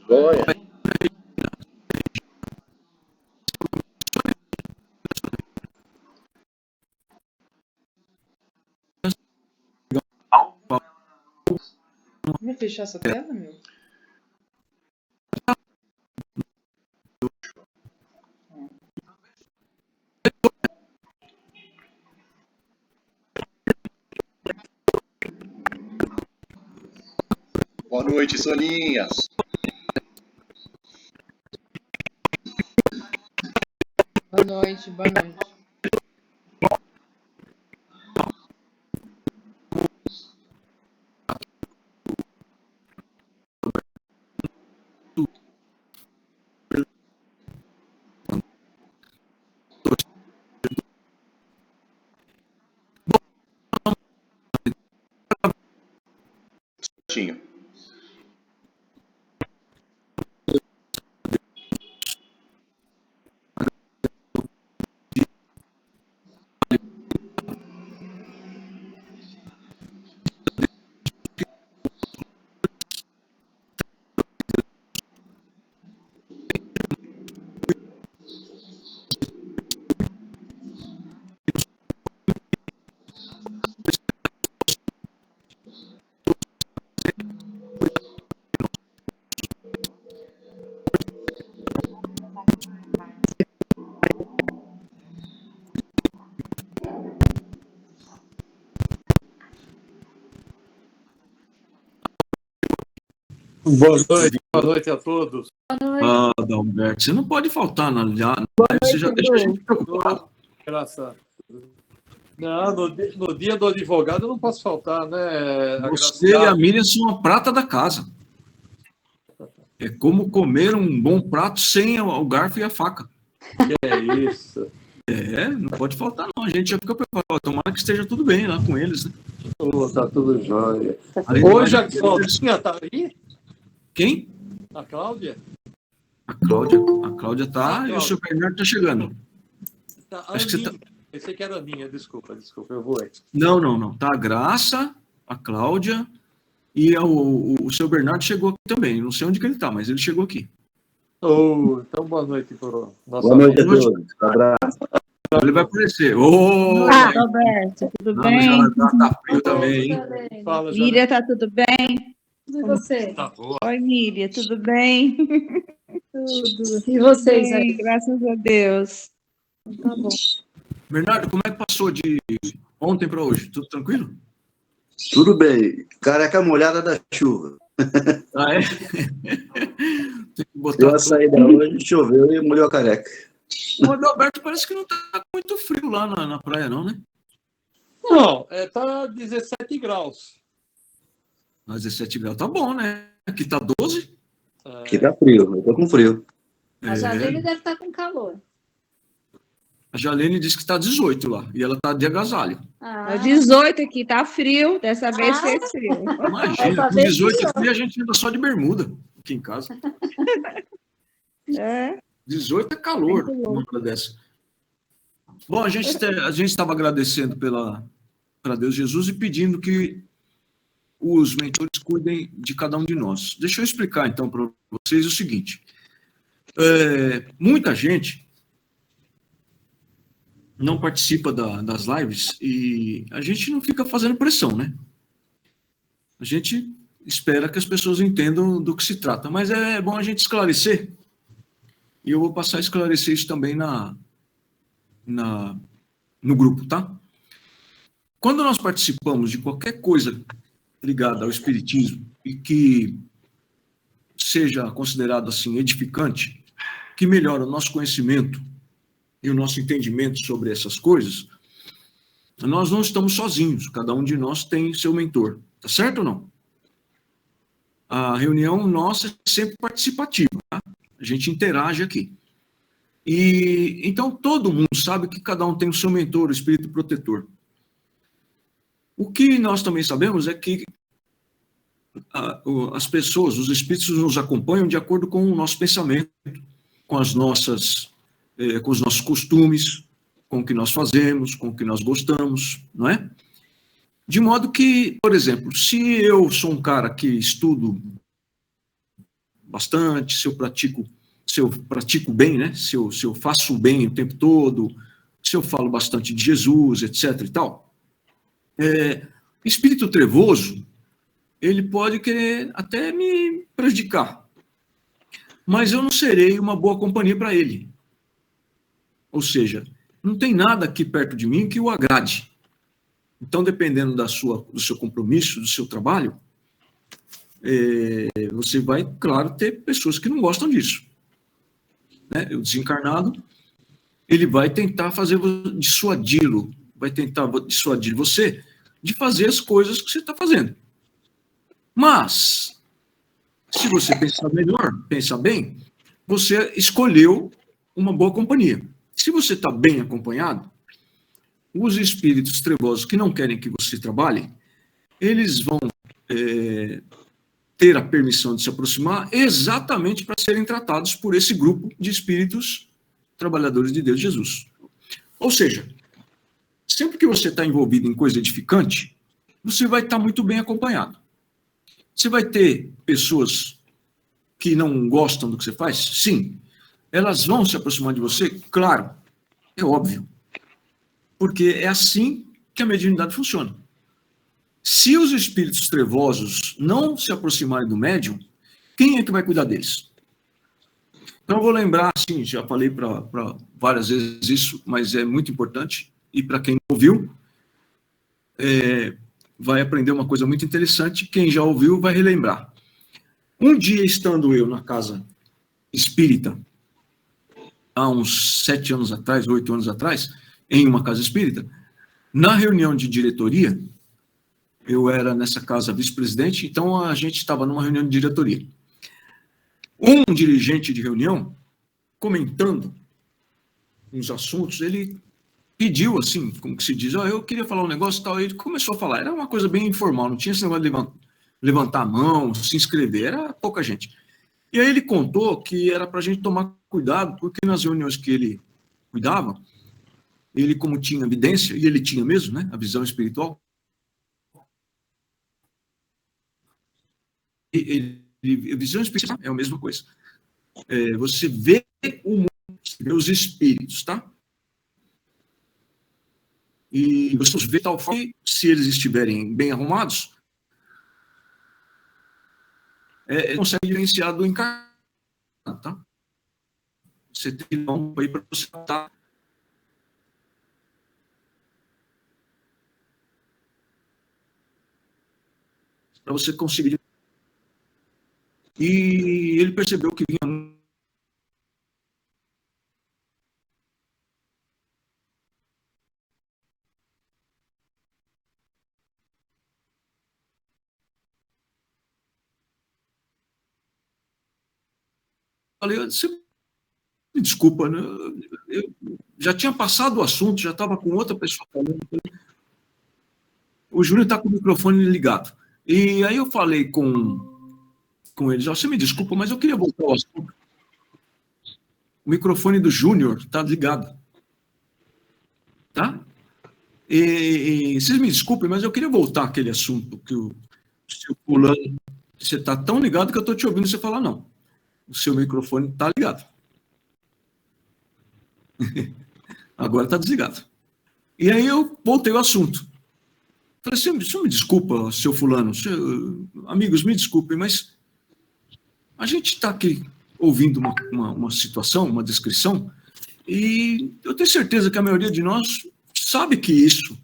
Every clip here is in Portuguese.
Joia. Vou fechar essa tela, meu? Boa noite, Soninhas. Boa noite, boa noite. Certinho. Boa noite a todos. Adalberto, você não pode faltar na live, você já deixa a gente preocupado. Graça. Não, no dia do advogado eu não posso faltar, né? Você e a Miriam são a prata da casa. É como comer um bom prato sem o garfo e a faca. Que é isso. Não pode faltar não, a gente já fica preocupado. Tomara que esteja tudo bem lá com eles, né? Tá tudo jóia. Além Hoje do a Claudinha tá aí? Quem? A Cláudia? A Cláudia tá e o seu Bernardo tá chegando. Tá, Acho que você tá... Pensei que era a Aninha, desculpa, eu vou aí. Não. Tá a Graça, a Cláudia e o seu Bernardo chegou aqui também. Não sei onde que ele tá, mas ele chegou aqui. Então, boa noite pro nosso Boa noite a amigo. todos. Abraço. Ele vai aparecer. Roberto, tudo bem? Tá frio também, hein? Fala, Miriam, tá tudo bem? E você? Tá boa. Oi, Miriam, tudo bem? Tudo. E vocês aí? Graças a Deus. Tá bom. Bernardo, como é que passou de ontem para hoje? Tudo tranquilo? Tudo bem. Careca molhada da chuva. Ah, é? Tem que botar Deu a saída hoje, choveu e molhou a careca. O Adalberto parece que não tá muito frio lá na praia, não, né? Não, tá 17 graus. Mas 17 graus tá bom, né? Aqui tá 12. Aqui tá frio, eu tô com frio. A Jalene deve estar com calor. A Jalene disse que tá 18 lá. E ela tá de agasalho. É 18 aqui, tá frio. Dessa vez fez frio. Imagina, com 18 aqui a gente anda só de bermuda aqui em casa. 18 é calor, uma hora dessa. Bom, a gente estava agradecendo para Deus Jesus e pedindo que os mentores cuidem de cada um de nós. Deixa eu explicar, então, para vocês o seguinte. Muita gente não participa das lives e a gente não fica fazendo pressão, né? A gente espera que as pessoas entendam do que se trata, mas é bom a gente esclarecer. E eu vou passar a esclarecer isso também no grupo, tá? Quando nós participamos de qualquer coisa ligada ao espiritismo e que seja considerado assim edificante, que melhora o nosso conhecimento e o nosso entendimento sobre essas coisas, nós não estamos sozinhos, cada um de nós tem seu mentor, tá certo ou não? A reunião nossa é sempre participativa, tá? A gente interage aqui. E então todo mundo sabe que cada um tem o seu mentor, o espírito protetor. O que nós também sabemos é que as pessoas, os espíritos nos acompanham de acordo com o nosso pensamento, com os nossos costumes, com o que nós fazemos, com o que nós gostamos, não é? De modo que, por exemplo, se eu sou um cara que estudo bastante, se eu pratico bem, né? Se eu faço bem o tempo todo, se eu falo bastante de Jesus, etc. e tal. Espírito trevoso, ele pode querer até me prejudicar, mas eu não serei uma boa companhia para ele. Ou seja, não tem nada aqui perto de mim que o agrade. Então, dependendo do seu compromisso, do seu trabalho, você vai, claro, ter pessoas que não gostam disso. Né? O desencarnado, ele vai tentar dissuadi-lo, vai tentar dissuadir você de fazer as coisas que você está fazendo. Mas, se você pensar melhor, pensar bem, você escolheu uma boa companhia. Se você está bem acompanhado, os espíritos trevosos que não querem que você trabalhe, eles vão ter a permissão de se aproximar exatamente para serem tratados por esse grupo de espíritos trabalhadores de Deus Jesus. Ou seja, sempre que você está envolvido em coisa edificante, você vai estar muito bem acompanhado. Você vai ter pessoas que não gostam do que você faz? Sim. Elas vão se aproximar de você? Claro. É óbvio. Porque é assim que a mediunidade funciona. Se os espíritos trevosos não se aproximarem do médium, quem é que vai cuidar deles? Então, eu vou lembrar, assim, já falei para várias vezes isso, mas é muito importante, e para quem não ouviu, vai aprender uma coisa muito interessante, quem já ouviu vai relembrar. Um dia, estando eu na casa espírita, há uns 7 anos atrás, 8 anos atrás, em uma casa espírita, na reunião de diretoria, eu era nessa casa vice-presidente, então a gente estava numa reunião de diretoria. Um dirigente de reunião, comentando uns assuntos, ele pediu, assim, como que se diz, eu queria falar um negócio e tal, ele começou a falar, era uma coisa bem informal, não tinha esse negócio de levantar a mão, se inscrever, era pouca gente. E aí ele contou que era para a gente tomar cuidado, porque nas reuniões que ele cuidava, ele, como tinha evidência, e ele tinha mesmo, né, a visão espiritual, a visão espiritual é a mesma coisa. Você vê o mundo, você vê os espíritos, tá? E você vê tal forma que, se eles estiverem bem arrumados, consegue diferenciar do encarnado, tá? Você tem um aí para você estar. Para você conseguir. E ele percebeu que vinha. Falei, você me desculpa, né? Eu já tinha passado o assunto, já estava com outra pessoa falando. O Júnior está com o microfone ligado. E aí eu falei com eles, você me desculpa, mas eu queria voltar ao assunto. O microfone do Júnior está ligado. Tá? E vocês me desculpem, mas eu queria voltar àquele assunto que o seu fulano, você está tão ligado que eu estou te ouvindo você falar não. O seu microfone está ligado. Agora está desligado. E aí eu voltei ao assunto. Falei, senhor me desculpa, seu fulano, amigos, me desculpem, mas a gente está aqui ouvindo uma situação, uma descrição, e eu tenho certeza que a maioria de nós sabe que isso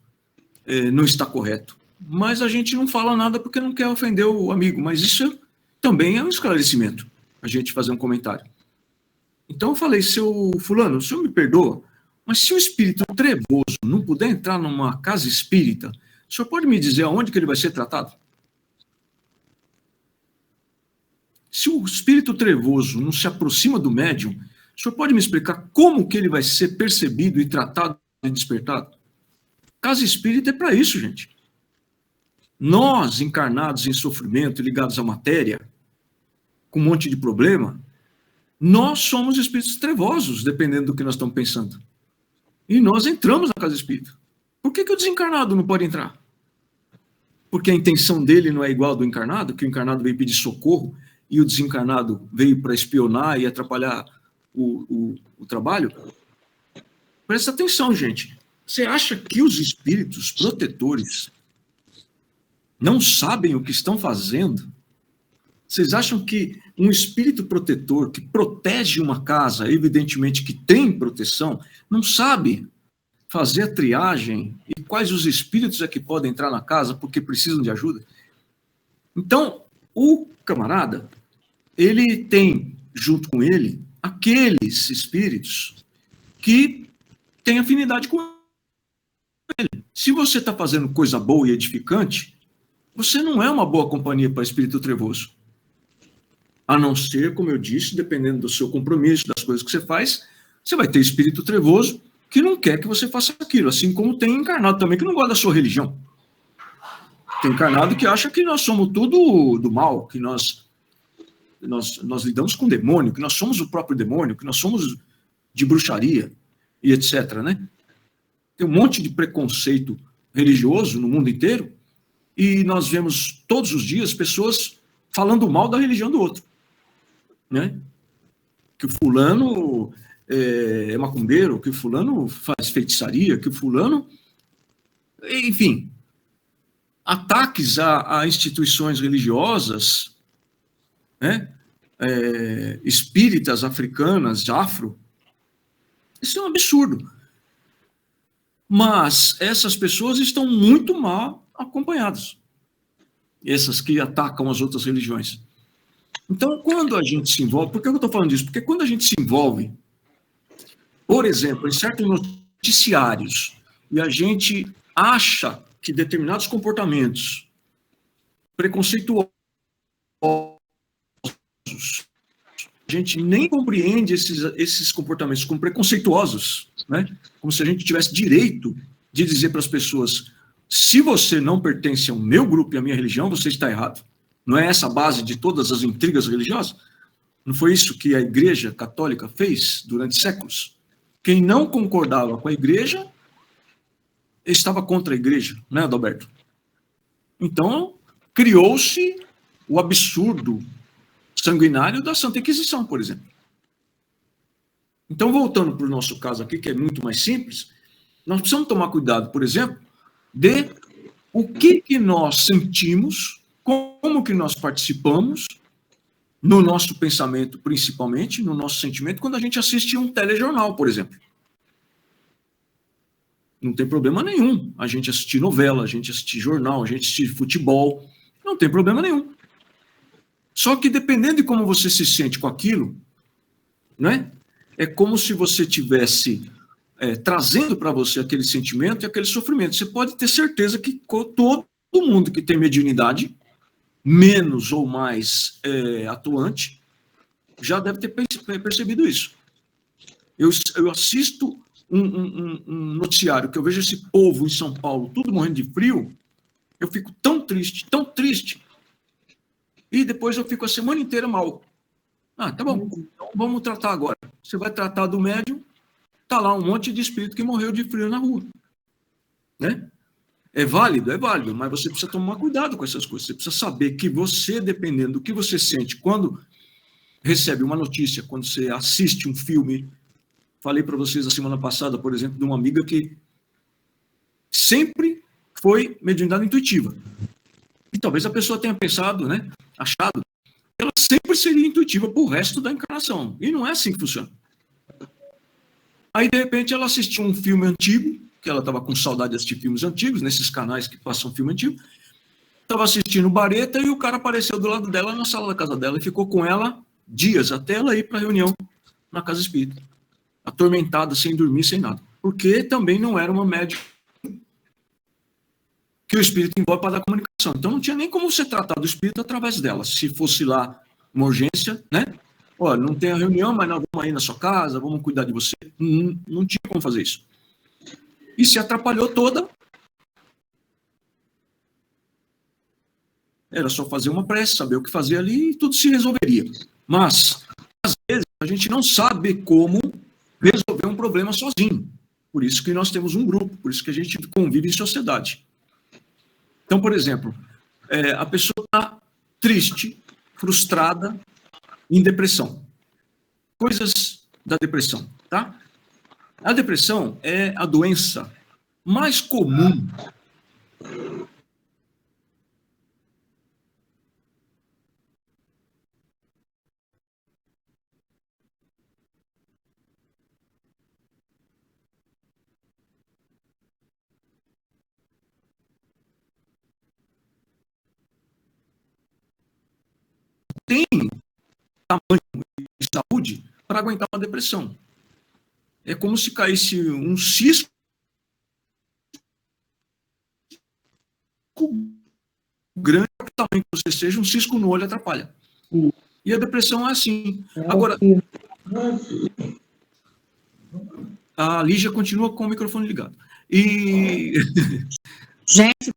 não está correto, mas a gente não fala nada porque não quer ofender o amigo, mas isso também é um esclarecimento, a gente fazer um comentário. Então eu falei, seu fulano, o senhor me perdoa, mas se o espírito trevoso não puder entrar numa casa espírita, o senhor pode me dizer aonde que ele vai ser tratado? Se o espírito trevoso não se aproxima do médium, o senhor pode me explicar como que ele vai ser percebido e tratado e despertado? Casa espírita é para isso, gente. Nós, encarnados em sofrimento, ligados à matéria, com um monte de problema, nós somos espíritos trevosos, dependendo do que nós estamos pensando. E nós entramos na casa espírita. Por que o desencarnado não pode entrar? Porque a intenção dele não é igual ao do encarnado, que o encarnado veio pedir socorro, e o desencarnado veio para espionar e atrapalhar o trabalho? Presta atenção, gente. Você acha que os espíritos protetores não sabem o que estão fazendo? Vocês acham que um espírito protetor que protege uma casa, evidentemente que tem proteção, não sabe fazer a triagem e quais os espíritos é que podem entrar na casa porque precisam de ajuda? Então, o camarada, ele tem, junto com ele, aqueles espíritos que têm afinidade com ele. Se você está fazendo coisa boa e edificante, você não é uma boa companhia para espírito trevoso. A não ser, como eu disse, dependendo do seu compromisso, das coisas que você faz, você vai ter espírito trevoso que não quer que você faça aquilo, assim como tem encarnado também que não gosta da sua religião. Tem encarnado que acha que nós somos tudo do mal, que nós lidamos com o demônio, que nós somos o próprio demônio, que nós somos de bruxaria e etc, né? Tem um monte de preconceito religioso no mundo inteiro e nós vemos todos os dias pessoas falando mal da religião do outro, né? Que o fulano é macumbeiro, que o fulano faz feitiçaria, que o fulano... Enfim, ataques a instituições religiosas, né? Espíritas africanas, afro, isso é um absurdo. Mas essas pessoas estão muito mal acompanhadas. Essas que atacam as outras religiões. Então, quando a gente se envolve... Por que eu estou falando disso? Porque quando a gente se envolve, por exemplo, em certos noticiários, e a gente acha que determinados comportamentos preconceituosos, a gente nem compreende esses comportamentos como preconceituosos, né? Como se a gente tivesse direito de dizer para as pessoas: se você não pertence ao meu grupo e à minha religião, você está errado. Não é essa a base de todas as intrigas religiosas? Não foi isso que a Igreja Católica fez durante séculos? Quem não concordava com a Igreja estava contra a Igreja, né, Adalberto? Então, criou-se o absurdo sanguinário da Santa Inquisição, por exemplo. Então, voltando para o nosso caso aqui, que é muito mais simples, nós precisamos tomar cuidado, por exemplo, de o que nós sentimos, como que nós participamos, no nosso pensamento, principalmente, no nosso sentimento, quando a gente assiste um telejornal, por exemplo. Não tem problema nenhum a gente assistir novela, a gente assistir jornal, a gente assistir futebol, não tem problema nenhum. Só que dependendo de como você se sente com aquilo, né, é como se você estivesse trazendo para você aquele sentimento e aquele sofrimento. Você pode ter certeza que todo mundo que tem mediunidade, menos ou mais atuante, já deve ter percebido isso. Eu assisto um noticiário que eu vejo esse povo em São Paulo tudo morrendo de frio, eu fico tão triste, e depois eu fico a semana inteira mal. Ah, tá bom, então vamos tratar agora. Você vai tratar do médium, tá lá um monte de espírito que morreu de frio na rua, né? É válido, mas você precisa tomar cuidado com essas coisas. Você precisa saber que você, dependendo do que você sente quando recebe uma notícia, quando você assiste um filme. Falei para vocês a semana passada, por exemplo, de uma amiga que sempre foi mediunidade intuitiva. E talvez a pessoa tenha pensado, né, achado, que ela sempre seria intuitiva para o resto da encarnação. E não é assim que funciona. Aí, de repente, ela assistiu um filme antigo, que ela estava com saudade de assistir filmes antigos, nesses canais que passam filme antigo. Estava assistindo Bareta e o cara apareceu do lado dela na sala da casa dela e ficou com ela dias, até ela ir para a reunião na casa espírita. Atormentada, sem dormir, sem nada. Porque também não era uma médium que o espírito envolve para dar comunicação. Então não tinha nem como você tratar do espírito através dela. Se fosse lá uma urgência, né? Olha, não tem a reunião, mas nós vamos aí na sua casa, vamos cuidar de você. Não tinha como fazer isso. E se atrapalhou toda. Era só fazer uma prece, saber o que fazer ali e tudo se resolveria. Mas, às vezes, a gente não sabe como resolver um problema sozinho. Por isso que nós temos um grupo, por isso que a gente convive em sociedade. Então, por exemplo, a pessoa está triste, frustrada, em depressão. Coisas da depressão, tá? A depressão é a doença mais comum tem tamanho e saúde para aguentar uma depressão. É como se caísse um cisco grande, o tamanho que você seja, um cisco no olho atrapalha. E a depressão é assim. Agora, a Lígia continua com o microfone ligado. E Gente,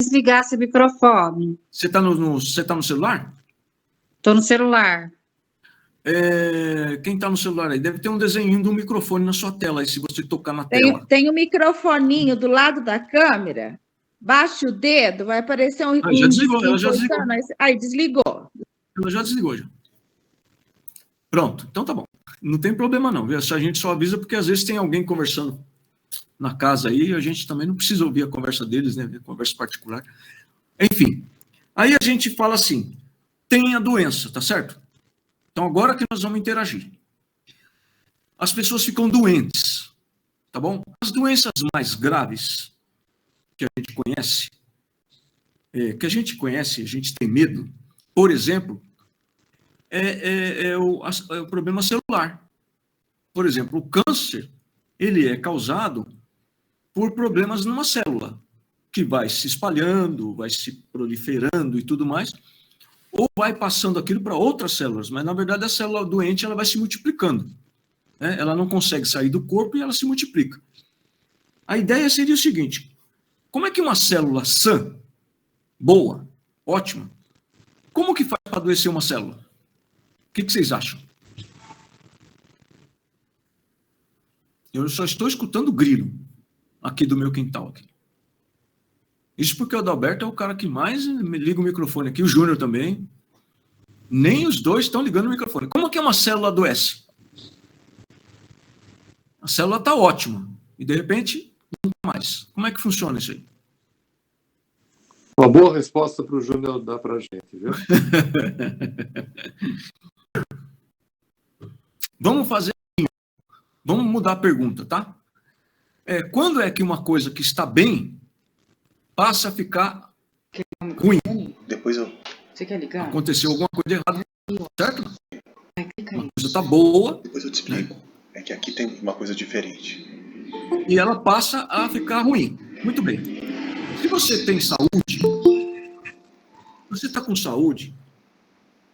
desligar esse microfone. você está no celular? Estou no celular. Quem está no celular aí? Deve ter um desenho de um microfone na sua tela, aí, se você tocar na tela. Tem um microfoninho do lado da câmera. Baixa o dedo, vai aparecer um. Já desligou, ela já desligou. Aí, desligou. Ela já desligou, já. Pronto, então tá bom. Não tem problema não, viu? A gente só avisa porque às vezes tem alguém conversando na casa aí, e a gente também não precisa ouvir a conversa deles, né? A conversa particular. Enfim, aí a gente fala assim, tem a doença, tá certo? Então agora que nós vamos interagir. As pessoas ficam doentes, tá bom? As doenças mais graves que a gente conhece, a gente tem medo, por exemplo, é o problema celular. Por exemplo, o câncer, ele é causado por problemas numa célula, que vai se espalhando, vai se proliferando e tudo mais, ou vai passando aquilo para outras células, mas na verdade a célula doente ela vai se multiplicando. Né? Ela não consegue sair do corpo e ela se multiplica. A ideia seria o seguinte, como é que uma célula sã, boa, ótima, como que faz para adoecer uma célula? O que vocês acham? Eu só estou escutando grilo aqui do meu quintal. Aqui. Isso porque o Adalberto é o cara que mais me liga o microfone aqui, o Júnior também. Nem os dois estão ligando o microfone. Como que uma célula adoece? A célula está ótima e de repente nunca mais. Como é que funciona isso aí? Uma boa resposta para o Júnior dar para a gente, viu? Vamos fazer. Vamos mudar a pergunta, tá? Quando é que uma coisa que está bem passa a ficar ruim? Depois eu. Você quer ligar? Aconteceu alguma coisa de errado, certo? Uma coisa está boa. Depois eu te explico. Né? É que aqui tem uma coisa diferente. E ela passa a ficar ruim. Muito bem. Se você tem saúde, você está com saúde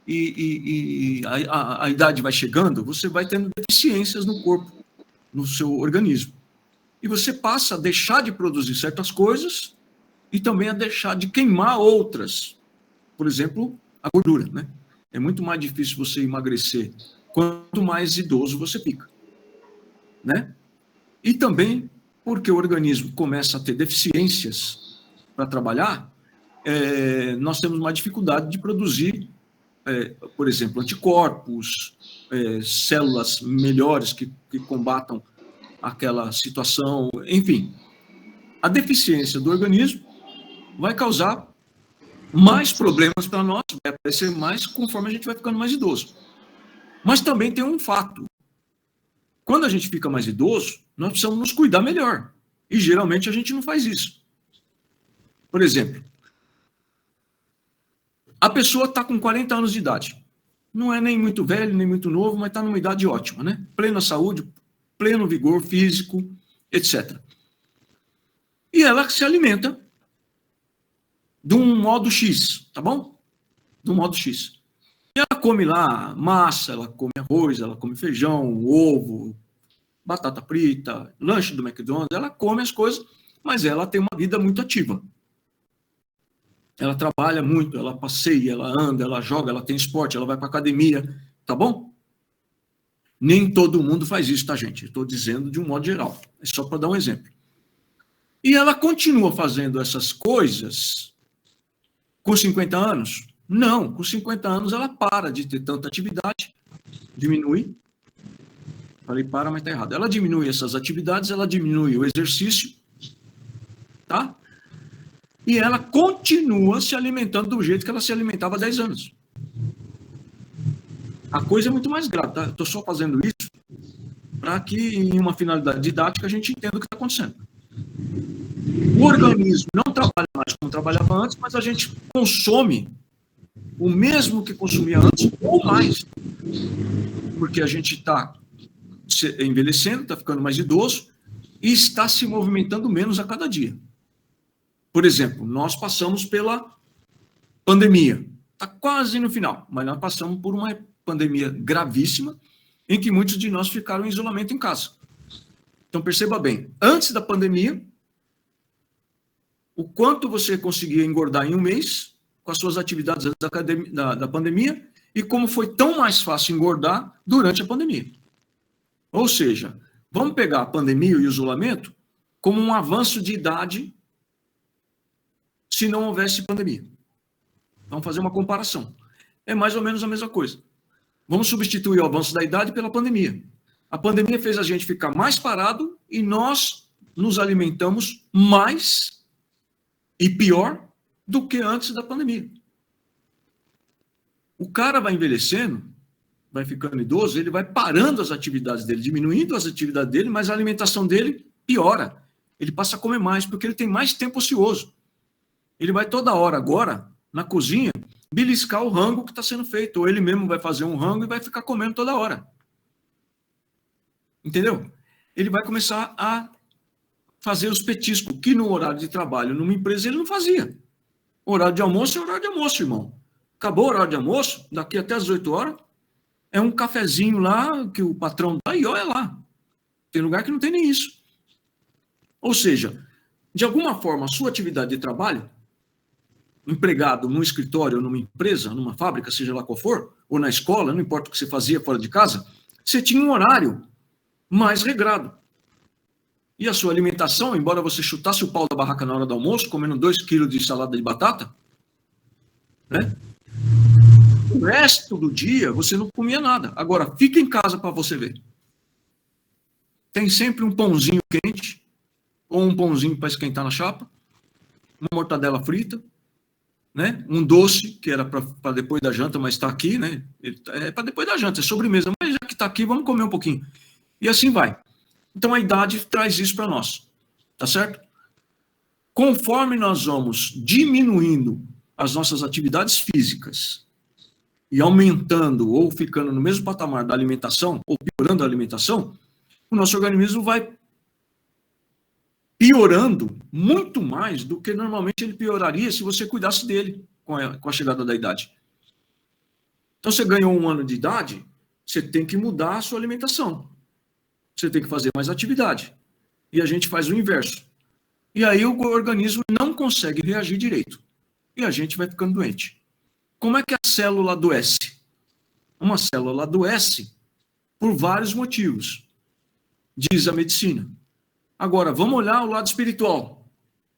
e a idade vai chegando, você vai tendo deficiências no corpo, no seu organismo. E você passa a deixar de produzir certas coisas e também a deixar de queimar outras. Por exemplo, a gordura, né? É muito mais difícil você emagrecer quanto mais idoso você fica, né? E também porque o organismo começa a ter deficiências para trabalhar, nós temos uma dificuldade de produzir, por exemplo, anticorpos, células melhores que combatam aquela situação, enfim. A deficiência do organismo vai causar mais problemas para nós, vai aparecer mais conforme a gente vai ficando mais idoso. Mas também tem um fato. Quando a gente fica mais idoso, nós precisamos nos cuidar melhor. E geralmente a gente não faz isso. Por exemplo, a pessoa está com 40 anos de idade. Não é nem muito velho, nem muito novo, mas está numa idade ótima, né? Plena saúde, pleno vigor físico, etc. E ela se alimenta de um modo X, tá bom? De um modo X. E ela come lá massa, ela come arroz, ela come feijão, ovo, batata frita, lanche do McDonald's, ela come as coisas, mas ela tem uma vida muito ativa. Ela trabalha muito, ela passeia, ela anda, ela joga, ela tem esporte, ela vai para academia, tá bom? Nem todo mundo faz isso, tá, gente? Estou dizendo de um modo geral. É só para dar um exemplo. E ela continua fazendo essas coisas com 50 anos, Não, com 50 anos ela para de ter tanta atividade, diminui. Falei para, mas está errado. Ela diminui essas atividades, ela diminui o exercício, tá? E ela continua se alimentando do jeito que ela se alimentava há 10 anos. A coisa é muito mais grave, tá? Estou só fazendo isso para que, em uma finalidade didática, a gente entenda o que está acontecendo. O organismo não trabalha mais como trabalhava antes, mas a gente consome o mesmo que consumia antes ou mais. Porque a gente está envelhecendo, está ficando mais idoso e está se movimentando menos a cada dia. Por exemplo, nós passamos pela pandemia. Está quase no final, mas nós passamos por uma pandemia gravíssima em que muitos de nós ficaram em isolamento em casa. Então, perceba bem, antes da pandemia, o quanto você conseguia engordar em um mês com as suas atividades da pandemia e como foi tão mais fácil engordar durante a pandemia. Ou seja, vamos pegar a pandemia e o isolamento como um avanço de idade se não houvesse pandemia. Vamos fazer uma comparação. É mais ou menos a mesma coisa. Vamos substituir o avanço da idade pela pandemia. A pandemia fez a gente ficar mais parado e nós nos alimentamos mais e pior do que antes da pandemia. O cara vai envelhecendo, vai ficando idoso, ele vai parando as atividades dele, diminuindo as atividades dele, mas a alimentação dele piora. Ele passa a comer mais, porque ele tem mais tempo ocioso. Ele vai toda hora agora, na cozinha, beliscar o rango que está sendo feito. Ou ele mesmo vai fazer um rango e vai ficar comendo toda hora. Entendeu? Ele vai começar a fazer os petiscos, que no horário de trabalho, numa empresa, ele não fazia. Horário de almoço é horário de almoço, irmão. Acabou o horário de almoço, daqui até as 8 horas, é um cafezinho lá que o patrão dá e olha lá. Tem lugar que não tem nem isso. Ou seja, de alguma forma, a sua atividade de trabalho, empregado num escritório, numa empresa, numa fábrica, seja lá qual for, ou na escola, não importa o que você fazia fora de casa, você tinha um horário mais regrado. E a sua alimentação, embora você chutasse o pau da barraca na hora do almoço, comendo 2 quilos de salada de batata, né? O resto do dia você não comia nada. Agora, fica em casa para você ver. Tem sempre um pãozinho quente, ou um pãozinho para esquentar na chapa, uma mortadela frita, né? Um doce, que era para depois da janta, mas está aqui, né? É para depois da janta, é sobremesa, mas já que está aqui, vamos comer um pouquinho. E assim vai. Então a idade traz isso para nós, tá certo? Conforme nós vamos diminuindo as nossas atividades físicas e aumentando ou ficando no mesmo patamar da alimentação, ou piorando a alimentação, o nosso organismo vai piorando muito mais do que normalmente ele pioraria se você cuidasse dele com a chegada da idade. Então, você ganhou 1 ano de idade, você tem que mudar a sua alimentação. Você tem que fazer mais atividade. E a gente faz o inverso. E aí o organismo não consegue reagir direito. E a gente vai ficando doente. Como é que a célula adoece? Uma célula adoece por vários motivos, diz a medicina. Agora, vamos olhar o lado espiritual.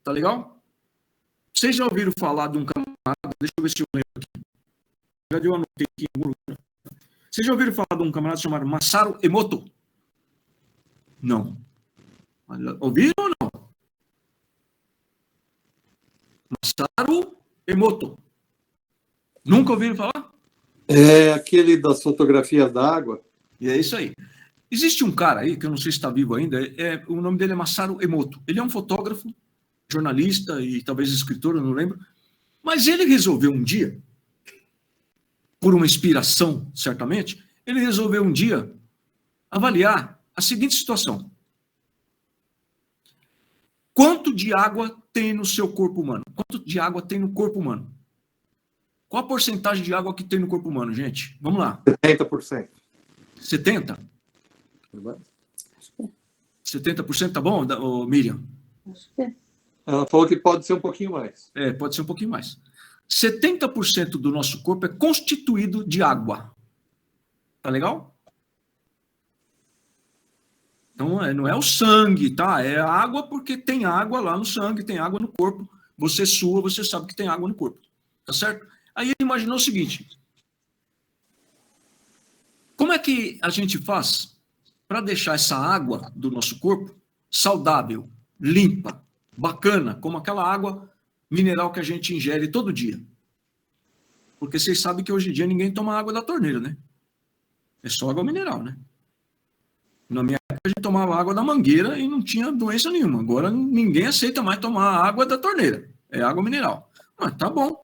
Tá legal? Vocês já ouviram falar de um camarada? Deixa eu ver se eu lembro aqui. Já eu anotei aqui em algum lugar. Vocês já ouviram falar de um camarada chamado Masaru Emoto? Não. Ouviram ou não? Masaru Emoto. Nunca ouviram falar? É aquele das fotografias d'água. E é isso aí. Existe um cara aí, que eu não sei se está vivo ainda, o nome dele é Masaru Emoto. Ele é um fotógrafo, jornalista e talvez escritor, eu não lembro. Mas ele resolveu um dia, por uma inspiração, certamente, ele resolveu um dia avaliar a seguinte situação. Quanto de água tem no seu corpo humano? Quanto de água tem no corpo humano? Qual a porcentagem de água que tem no corpo humano, gente? Vamos lá. 70%. 70%? 70% tá bom, Miriam? Acho que é. Ela falou que pode ser um pouquinho mais. É, pode ser um pouquinho mais. 70% do nosso corpo é constituído de água. Tá legal? Então, não é o sangue, tá? É a água porque tem água lá no sangue, tem água no corpo. Você sua, você sabe que tem água no corpo. Tá certo? Aí ele imaginou o seguinte: como é que a gente faz para deixar essa água do nosso corpo saudável, limpa, bacana, como aquela água mineral que a gente ingere todo dia? Porque vocês sabem que hoje em dia ninguém toma água da torneira, né? É só água mineral, né? Na minha época a gente tomava água da mangueira e não tinha doença nenhuma. Agora ninguém aceita mais tomar água da torneira. É água mineral. Mas tá bom.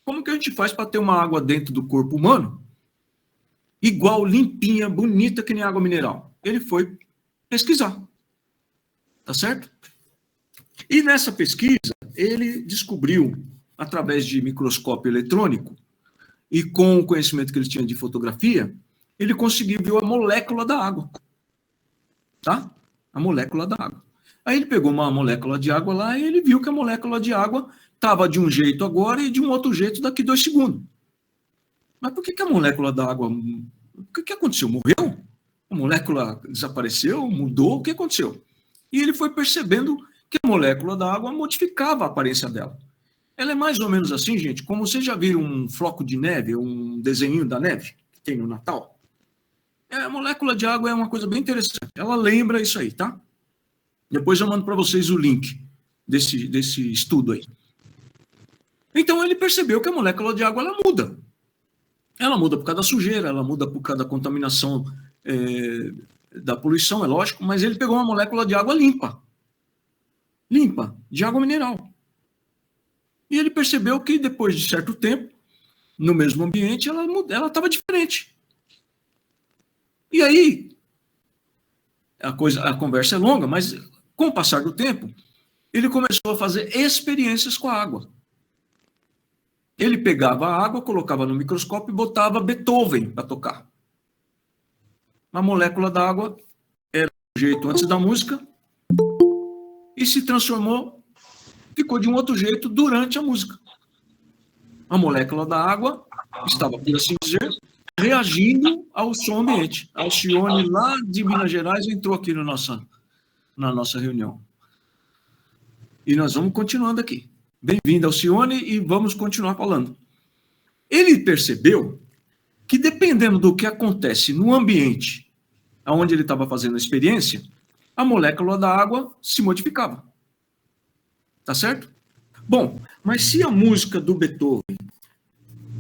Como que a gente faz para ter uma água dentro do corpo humano igual, limpinha, bonita, que nem água mineral? Ele foi pesquisar. Tá certo? E nessa pesquisa, ele descobriu, através de microscópio eletrônico e com o conhecimento que ele tinha de fotografia, ele conseguiu ver a molécula da água. Tá? A molécula da água. Aí ele pegou uma molécula de água lá e ele viu que a molécula de água estava de um jeito agora e de um outro jeito daqui 2 segundos. Mas por que a molécula da água... O que aconteceu? Morreu? A molécula desapareceu? Mudou? O que aconteceu? E ele foi percebendo que a molécula da água modificava a aparência dela. Ela é mais ou menos assim, gente, como vocês já viram um floco de neve, um desenho da neve que tem no Natal. A molécula de água é uma coisa bem interessante. Ela lembra isso aí, tá? Depois eu mando para vocês o link desse estudo aí. Então ele percebeu que a molécula de água ela muda. Ela muda por causa da sujeira, ela muda por causa da contaminação da poluição, é lógico, mas ele pegou uma molécula de água limpa. Limpa, de água mineral. E ele percebeu que depois de certo tempo, no mesmo ambiente, ela estava diferente. E aí, a conversa é longa, mas com o passar do tempo, ele começou a fazer experiências com a água. Ele pegava a água, colocava no microscópio e botava Beethoven para tocar. A molécula da água era do jeito antes da música e se transformou, ficou de um outro jeito durante a música. A molécula da água estava, por assim dizer, reagindo ao som ambiente. A Alcione, lá de Minas Gerais, entrou aqui na nossa reunião. E nós vamos continuando aqui. Bem-vinda, Alcione, e vamos continuar falando. Ele percebeu que, dependendo do que acontece no ambiente onde ele estava fazendo a experiência, a molécula da água se modificava. Tá certo? Bom, mas se a música do Beethoven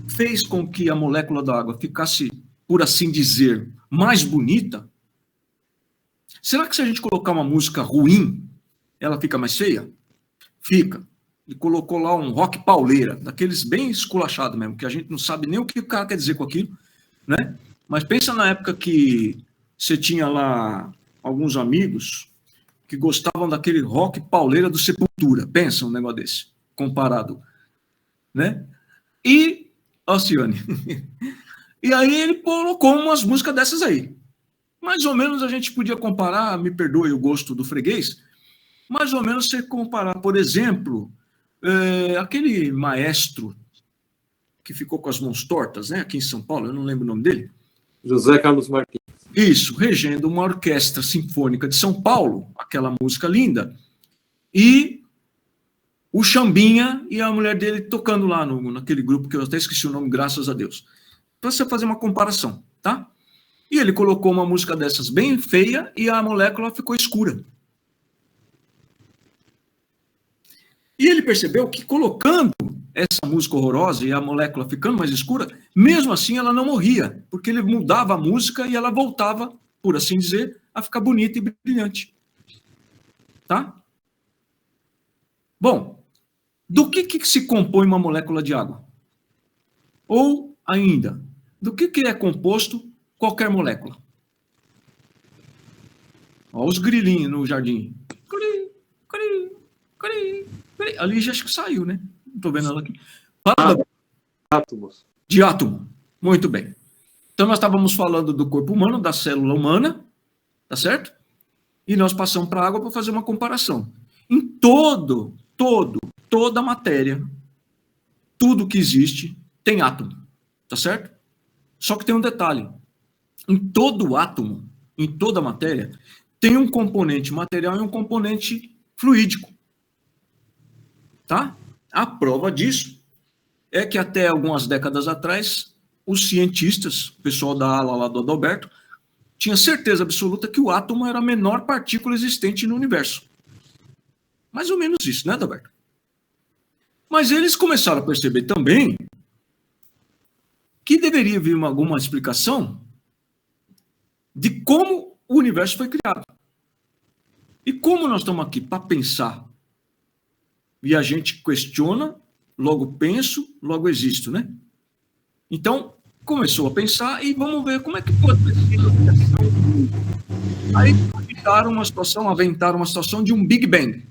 fez com que a molécula da água ficasse, por assim dizer, mais bonita, será que se a gente colocar uma música ruim, ela fica mais feia? Fica. Ele colocou lá um rock pauleira, daqueles bem esculachados mesmo, que a gente não sabe nem o que o cara quer dizer com aquilo, né? Mas pensa na época que você tinha lá alguns amigos que gostavam daquele rock pauleira do Sepultura. Pensa um negócio desse, comparado, né? E, Alcione, e aí ele colocou umas músicas dessas aí. Mais ou menos a gente podia comparar, me perdoe o gosto do freguês, mais ou menos você comparar, por exemplo, aquele maestro que ficou com as mãos tortas, né, aqui em São Paulo, eu não lembro o nome dele. José Carlos Martins. Isso, regendo uma orquestra sinfônica de São Paulo, aquela música linda, e o Chambinha e a mulher dele tocando lá naquele grupo, que eu até esqueci o nome, graças a Deus. Para você fazer uma comparação, tá? E ele colocou uma música dessas bem feia e a molécula ficou escura. E ele percebeu que colocando essa música horrorosa e a molécula ficando mais escura, mesmo assim ela não morria, porque ele mudava a música e ela voltava, por assim dizer, a ficar bonita e brilhante. Tá? Bom, do que se compõe uma molécula de água? Ou, ainda, do que é composto qualquer molécula? Olha os grilinhos no jardim. Cri, cri, cri, cri. Ali já acho que saiu, né? Não estou vendo ela aqui. Fala Átomos. de átomo. Muito bem. Então, nós estávamos falando do corpo humano, da célula humana, tá certo? E nós passamos para a água para fazer uma comparação. Em toda a matéria, tudo que existe tem átomo, tá certo? Só que tem um detalhe. Em todo átomo, em toda a matéria, tem um componente material e um componente fluídico. Tá? A prova disso é que até algumas décadas atrás, os cientistas, o pessoal da ala lá do Adalberto, tinha certeza absoluta que o átomo era a menor partícula existente no universo. Mais ou menos isso, né, Adalberto? Mas eles começaram a perceber também que deveria vir alguma explicação de como o universo foi criado. E como nós estamos aqui para pensar, e a gente questiona, logo penso, logo existo, né? Então, começou a pensar e vamos ver como é que pode ter sido a criação do mundo. Aí aventaram uma situação de um Big Bang.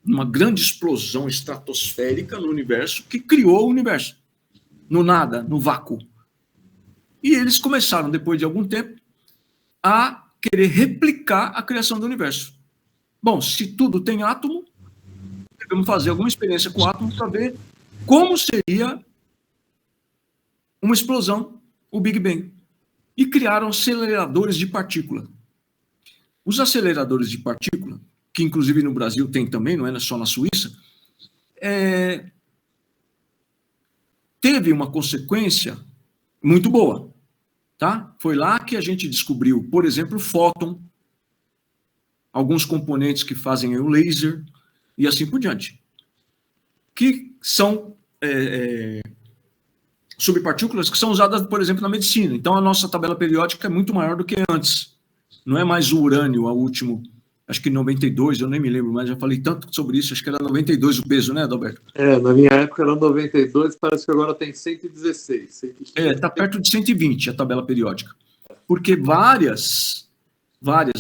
Uma grande explosão estratosférica no universo que criou o universo. No nada, no vácuo. E eles começaram, depois de algum tempo, a querer replicar a criação do universo. Bom, se tudo tem átomo, devemos fazer alguma experiência com átomo para ver como seria uma explosão, o Big Bang. E criaram aceleradores de partícula. Os aceleradores de partícula, que inclusive no Brasil tem também, não é só na Suíça, teve uma consequência muito boa. Tá? Foi lá que a gente descobriu, por exemplo, o fóton, alguns componentes que fazem o laser, e assim por diante. Que são subpartículas que são usadas, por exemplo, na medicina. Então, a nossa tabela periódica é muito maior do que antes. Não é mais o urânio, a último, acho que 92, eu nem me lembro, mas já falei tanto sobre isso, acho que era 92 o peso, né, Adalberto? Na minha época era 92, parece que agora tem 116. 116. Está perto de 120 a tabela periódica. Porque várias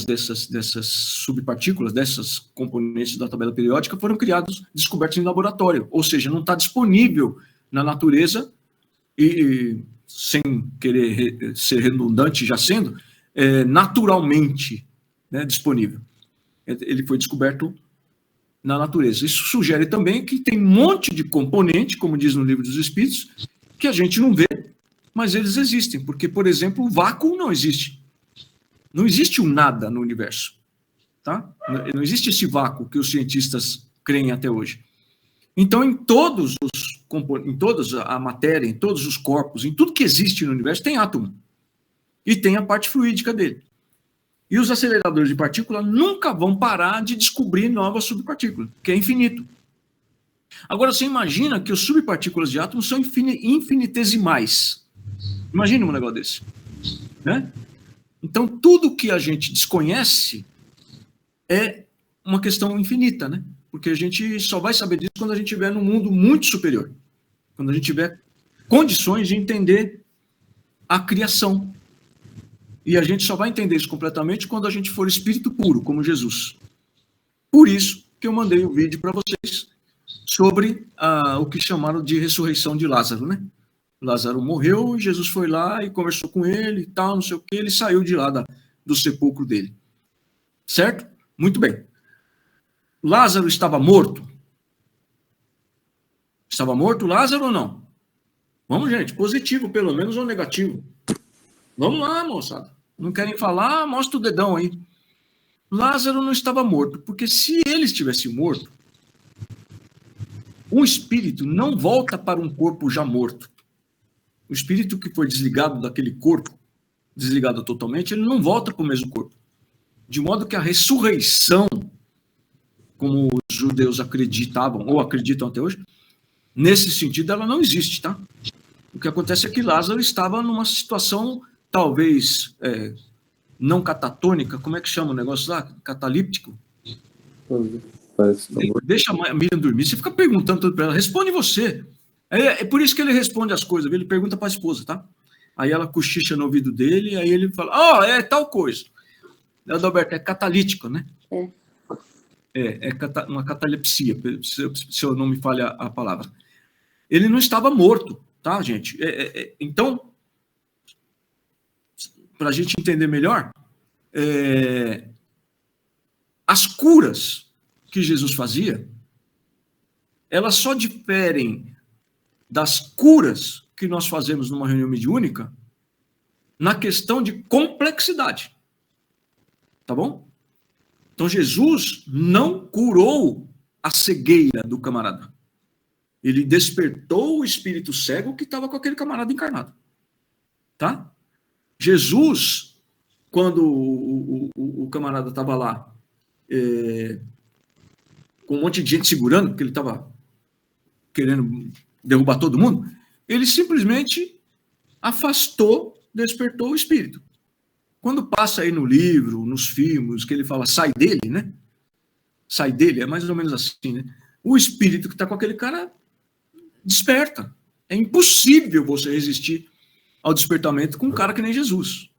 dessas subpartículas, dessas componentes da tabela periódica, foram descobertas em laboratório. Ou seja, não está disponível na natureza, e sem querer ser redundante, já sendo, naturalmente, né, disponível. Ele foi descoberto na natureza. Isso sugere também que tem um monte de componente, como diz no Livro dos Espíritos, que a gente não vê, mas eles existem. Porque, por exemplo, o vácuo não existe. Não existe um nada no universo. Tá? Não existe esse vácuo que os cientistas creem até hoje. Então, em toda a matéria, em todos os corpos, em tudo que existe no universo, tem átomo. E tem a parte fluídica dele. E os aceleradores de partícula nunca vão parar de descobrir novas subpartículas, que é infinito. Agora, você imagina que as subpartículas de átomos são infinitesimais. Imagina um negócio desse. Né? Então, tudo que a gente desconhece é uma questão infinita, né? Porque a gente só vai saber disso quando a gente estiver num mundo muito superior. Quando a gente tiver condições de entender a criação. E a gente só vai entender isso completamente quando a gente for espírito puro, como Jesus. Por isso que eu mandei o vídeo para vocês sobre o que chamaram de ressurreição de Lázaro, né? Lázaro morreu, Jesus foi lá e conversou com ele e tal, não sei o que, ele saiu de lá do sepulcro dele. Certo? Muito bem. Lázaro estava morto? Estava morto Lázaro ou não? Vamos, gente, positivo pelo menos ou negativo? Vamos lá, moçada. Não querem falar? Mostra o dedão aí. Lázaro não estava morto, porque se ele estivesse morto, um espírito não volta para um corpo já morto. O espírito que foi desligado daquele corpo, desligado totalmente, ele não volta para o mesmo corpo. De modo que a ressurreição, como os judeus acreditavam, ou acreditam até hoje, nesse sentido ela não existe, tá? O que acontece é que Lázaro estava numa situação, talvez, não catatônica, como é que chama o negócio lá? Catalíptico? Deixa a Miriam dormir, você fica perguntando tudo para ela, responde você. É por isso que ele responde as coisas, ele pergunta para a esposa, tá? Aí ela cochicha no ouvido dele, aí ele fala, é tal coisa. Adalberto, é catalítico, né? É uma catalepsia, se eu não me falha a palavra. Ele não estava morto, tá, gente? Então, para a gente entender melhor, as curas que Jesus fazia, elas só diferem das curas que nós fazemos numa reunião mediúnica na questão de complexidade. Tá bom? Então, Jesus não curou a cegueira do camarada. Ele despertou o espírito cego que estava com aquele camarada encarnado. Tá? Jesus, quando o camarada estava lá, com um monte de gente segurando, porque ele estava querendo derrubar todo mundo, ele simplesmente afastou, despertou o espírito. Quando passa aí no livro, nos filmes, que ele fala, sai dele, né? Sai dele, é mais ou menos assim, né? O espírito que está com aquele cara desperta. É impossível você resistir ao despertamento com um cara que nem Jesus.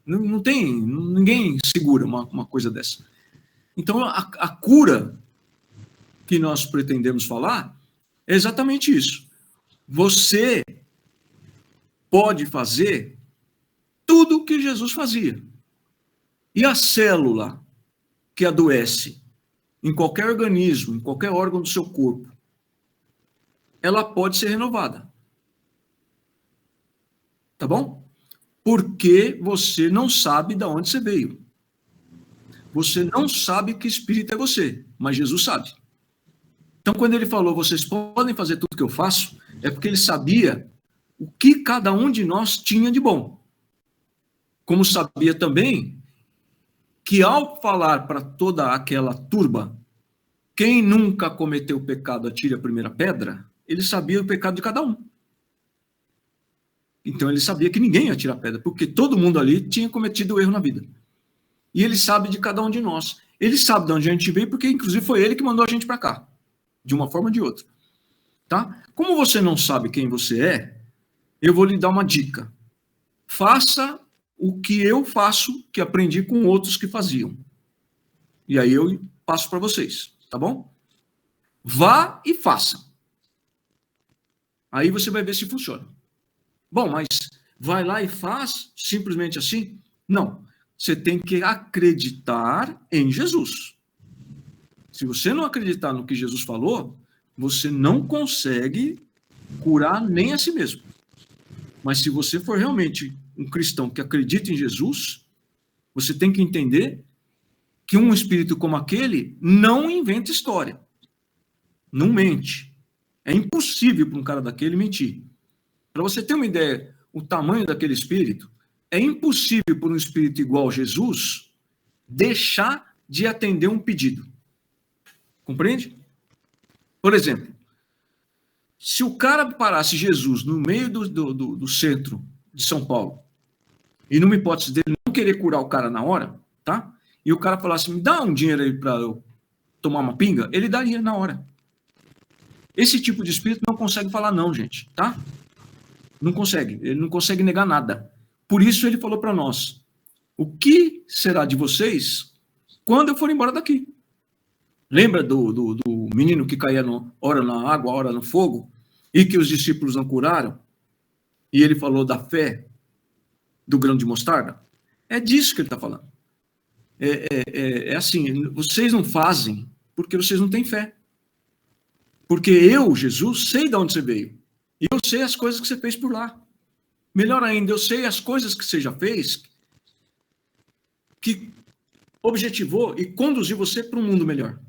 Não tem, ninguém segura uma coisa dessa. Então, a cura que nós pretendemos falar é exatamente isso. Você pode fazer tudo o que Jesus fazia. E a célula que adoece em qualquer organismo, em qualquer órgão do seu corpo, ela pode ser renovada. Tá bom? Porque você não sabe de onde você veio. Você não sabe que espírito é você, mas Jesus sabe. Então, quando ele falou, vocês podem fazer tudo que eu faço, é porque ele sabia o que cada um de nós tinha de bom. Como sabia também que ao falar para toda aquela turba, quem nunca cometeu pecado atire a primeira pedra, ele sabia o pecado de cada um. Então ele sabia que ninguém ia tirar pedra, porque todo mundo ali tinha cometido erro na vida. E ele sabe de cada um de nós. Ele sabe de onde a gente veio, porque inclusive foi ele que mandou a gente para cá, de uma forma ou de outra. Tá? Como você não sabe quem você é, eu vou lhe dar uma dica. Faça o que eu faço, que aprendi com outros que faziam. E aí eu passo para vocês, tá bom? Vá e faça. Aí você vai ver se funciona. Bom, mas vai lá e faz simplesmente assim? Não. Você tem que acreditar em Jesus. Se você não acreditar no que Jesus falou, você não consegue curar nem a si mesmo. Mas se você for realmente um cristão que acredita em Jesus, você tem que entender que um espírito como aquele não inventa história. Não mente. É impossível para um cara daquele mentir. Para você ter uma ideia, o tamanho daquele espírito, é impossível para um espírito igual a Jesus deixar de atender um pedido. Compreende? Por exemplo, se o cara parasse Jesus no meio do centro de São Paulo, e numa hipótese dele não querer curar o cara na hora, tá? E o cara falasse, me dá um dinheiro aí para eu tomar uma pinga, ele daria na hora. Esse tipo de espírito não consegue falar não, gente, tá? Não consegue, ele não consegue negar nada. Por isso ele falou para nós, o que será de vocês quando eu for embora daqui? Lembra do menino que caía ora na água, ora no fogo, e que os discípulos não curaram? E ele falou da fé do grão de mostarda? É disso que ele está falando. É assim, vocês não fazem porque vocês não têm fé. Porque eu, Jesus, sei de onde você veio. E eu sei as coisas que você fez por lá. Melhor ainda, eu sei as coisas que você já fez que objetivou e conduziu você para um mundo melhor.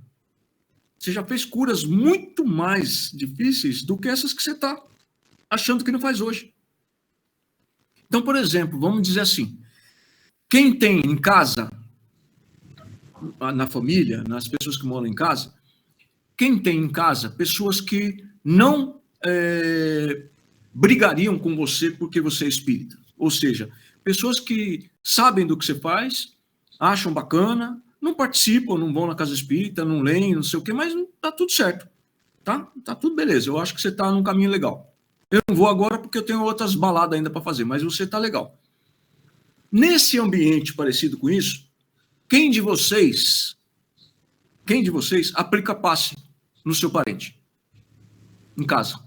Você já fez curas muito mais difíceis do que essas que você está achando que não faz hoje. Então, por exemplo, vamos dizer assim, quem tem em casa, na família, nas pessoas que moram em casa, quem tem em casa pessoas que não brigariam com você porque você é espírita. Ou seja, pessoas que sabem do que você faz, acham bacana, não participam, não vão na casa espírita, não leem, não sei o quê, mas tá tudo certo. Tá tudo beleza. Eu acho que você tá num caminho legal. Eu não vou agora porque eu tenho outras baladas ainda para fazer, mas você tá legal. Nesse ambiente parecido com isso, quem de vocês aplica passe no seu parente? Em casa.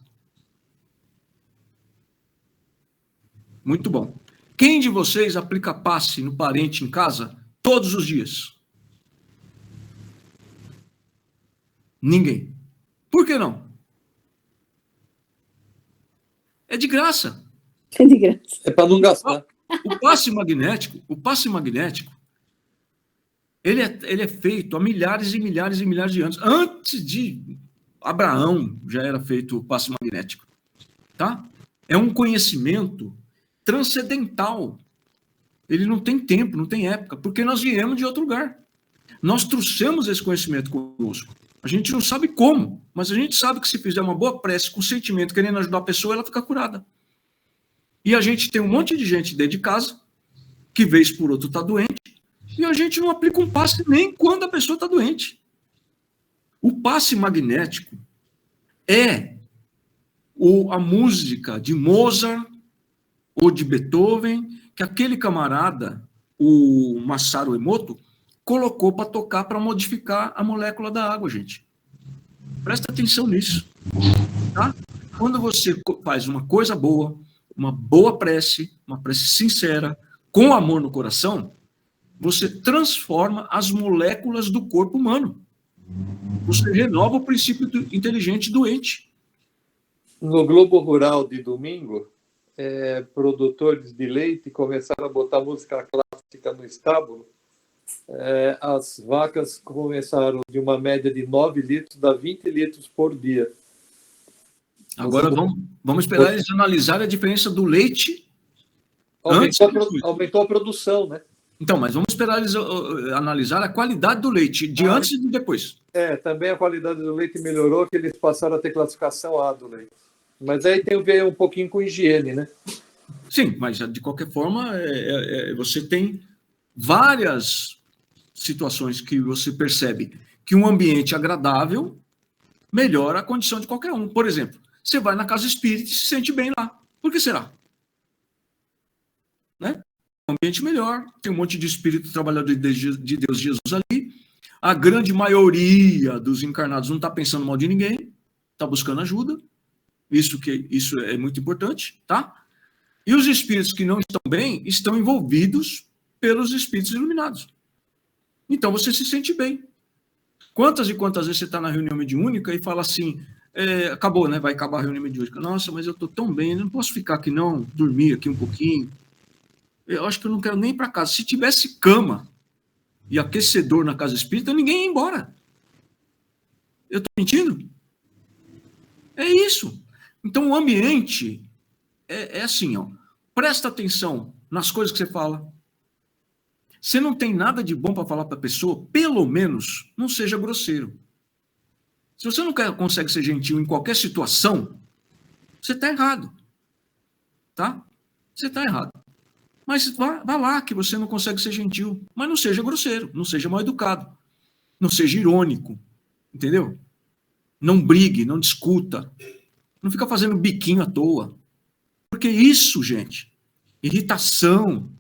Muito bom. Quem de vocês aplica passe no parente em casa todos os dias? Ninguém. Por que não? É de graça. É de graça. É para não gastar. O passe magnético, ele é feito há milhares e milhares e milhares de anos, antes de Abraão já era feito o passe magnético, tá? É um conhecimento transcendental. Ele não tem tempo, não tem época, porque nós viemos de outro lugar. Nós trouxemos esse conhecimento conosco. A gente não sabe como, mas a gente sabe que se fizer uma boa prece com sentimento, querendo ajudar a pessoa, ela fica curada. E a gente tem um monte de gente dentro de casa, que vez por outro está doente, e a gente não aplica um passe nem quando a pessoa está doente. O passe magnético é a música de Mozart ou de Beethoven, que aquele camarada, o Masaru Emoto, colocou para tocar, para modificar a molécula da água, gente. Presta atenção nisso, tá? Quando você faz uma coisa boa, uma boa prece, uma prece sincera, com amor no coração, você transforma as moléculas do corpo humano. Você renova o princípio inteligente doente. No Globo Rural de domingo, produtores de leite começaram a botar música clássica no estábulo. As vacas começaram de uma média de 9 litros a 20 litros por dia. Agora vamos esperar eles analisarem a diferença do leite. Aumentou a produção, né? Então, mas vamos esperar eles analisar a qualidade do leite, de antes e de depois. Também a qualidade do leite melhorou, que eles passaram a ter classificação A do leite. Mas aí tem a ver um pouquinho com higiene, né? Sim, mas de qualquer forma, você tem várias situações que você percebe que um ambiente agradável melhora a condição de qualquer um. Por exemplo, você vai na casa espírita e se sente bem lá. Por que será? Né? Um ambiente melhor, tem um monte de espírito trabalhador de Deus Jesus ali. A grande maioria dos encarnados não está pensando mal de ninguém, está buscando ajuda. Isso é muito importante, tá? E os espíritos que não estão bem estão envolvidos pelos espíritos iluminados. Então você se sente bem. Quantas e quantas vezes você está na reunião mediúnica e fala assim, acabou, né? Vai acabar a reunião mediúnica. Nossa, mas eu estou tão bem, eu não posso ficar aqui não, dormir aqui um pouquinho. Eu acho que eu não quero nem ir para casa. Se tivesse cama e aquecedor na casa espírita, ninguém ia embora. Eu estou mentindo? É isso. Então o ambiente é assim, ó. Presta atenção nas coisas que você fala. Você não tem nada de bom para falar para a pessoa, pelo menos não seja grosseiro. Se você não consegue ser gentil em qualquer situação, você está errado. Tá? Você está errado. Mas vá lá que você não consegue ser gentil. Mas não seja grosseiro, não seja mal educado. Não seja irônico. Entendeu? Não brigue, não discuta. Não fica fazendo biquinho à toa. Porque isso, gente, irritação,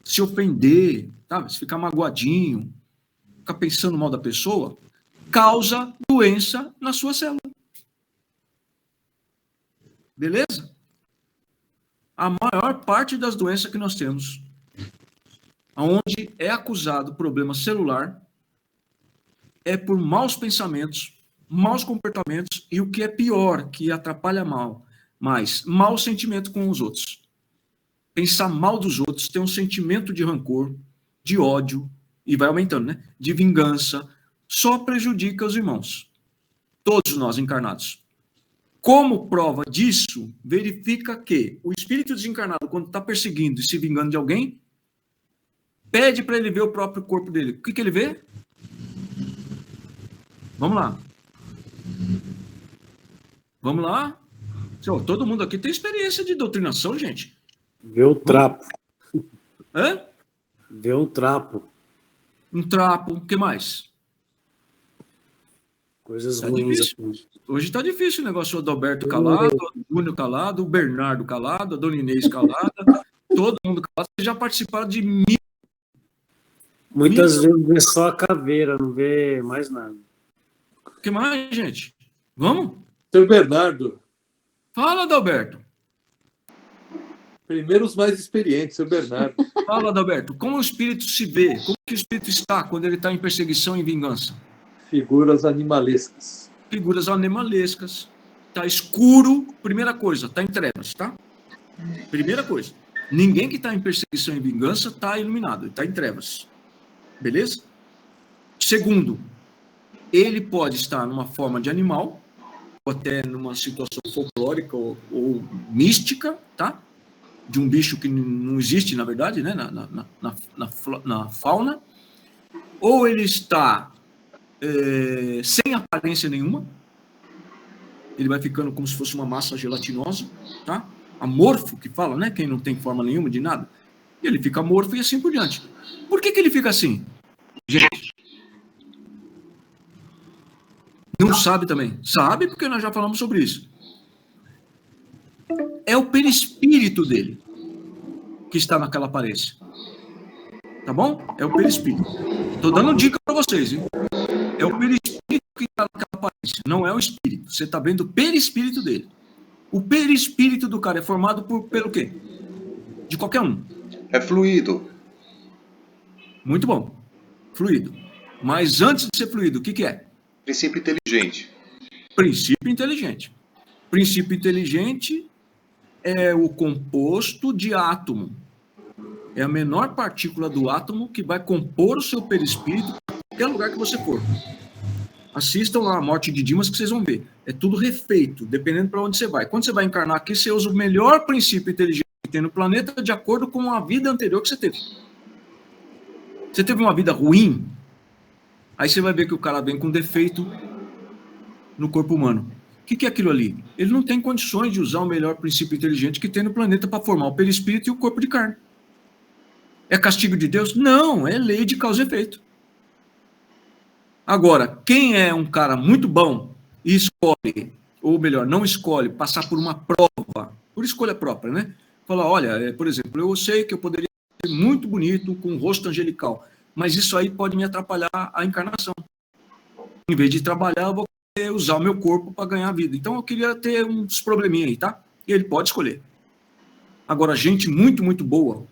se ofender, tá? Se ficar magoadinho, ficar pensando mal da pessoa, causa doença na sua célula. Beleza? A maior parte das doenças que nós temos, onde é acusado problema celular, é por maus pensamentos, maus comportamentos e o que é pior, que atrapalha mais, mau sentimento com os outros. Pensar mal dos outros, ter um sentimento de rancor, de ódio, e vai aumentando, né? De vingança, só prejudica os irmãos. Todos nós encarnados. Como prova disso, verifica que o espírito desencarnado, quando está perseguindo e se vingando de alguém, pede para ele ver o próprio corpo dele. O que ele vê? Vamos lá. Vamos lá. Todo mundo aqui tem experiência de doutrinação, gente. Vê o trapo. Hã? Vê um trapo. Um trapo. O que mais? Coisas Tá ruins. difícil. Hoje está difícil o negócio do Alberto calado, do Júnior calado, o Bernardo calado, a Dona Inês calada, todo mundo calado. Vocês já participaram de mil. Muitas vezes vê só a caveira, não vê mais nada. O que mais, gente? Vamos? Seu Bernardo. Fala, Adalberto. Primeiro os mais experientes, seu Bernardo. Fala, Adalberto. Como o espírito se vê? Como que o espírito está quando ele está em perseguição e vingança? Figuras animalescas. Figuras animalescas. Está escuro. Primeira coisa, está em trevas, tá? Primeira coisa. Ninguém que está em perseguição e vingança está iluminado. Está em trevas. Beleza? Segundo, ele pode estar numa forma de animal, ou até numa situação folclórica ou mística, tá? De um bicho que não existe, na verdade, né? na fauna. Ou ele está sem aparência nenhuma, ele vai ficando como se fosse uma massa gelatinosa, tá? Amorfo, que fala, né? Quem não tem forma nenhuma de nada. Ele fica amorfo e assim por diante. Por que ele fica assim? Gente, não sabe também. Sabe porque nós já falamos sobre isso. É o perispírito dele que está naquela aparência. Tá bom? É o perispírito. Estou dando dica para vocês, hein? É o perispírito que está naquela aparência, não é o espírito. Você está vendo o perispírito dele. O perispírito do cara é formado pelo quê? De qualquer um. É fluido. Muito bom. Fluido. Mas antes de ser fluido, o que é? Princípio inteligente. Princípio inteligente. Princípio inteligente é o composto de átomo. É a menor partícula do átomo que vai compor o seu perispírito em qualquer lugar que você for. Assistam lá a Morte de Dimas que vocês vão ver. É tudo refeito, dependendo para onde você vai. Quando você vai encarnar aqui, você usa o melhor princípio inteligente que tem no planeta de acordo com a vida anterior que você teve. Você teve uma vida ruim, aí você vai ver que o cara vem com defeito no corpo humano. O que é aquilo ali? Ele não tem condições de usar o melhor princípio inteligente que tem no planeta para formar o perispírito e o corpo de carne. É castigo de Deus? Não, é lei de causa e efeito. Agora, quem é um cara muito bom e escolhe, ou melhor, não escolhe, passar por uma prova, por escolha própria, né? Falar, olha, por exemplo, eu sei que eu poderia ser muito bonito, com um rosto angelical, mas isso aí pode me atrapalhar a encarnação. Em vez de trabalhar, eu vou usar o meu corpo para ganhar vida. Então, eu queria ter uns probleminha aí, tá? E ele pode escolher. Agora, gente muito, muito boa,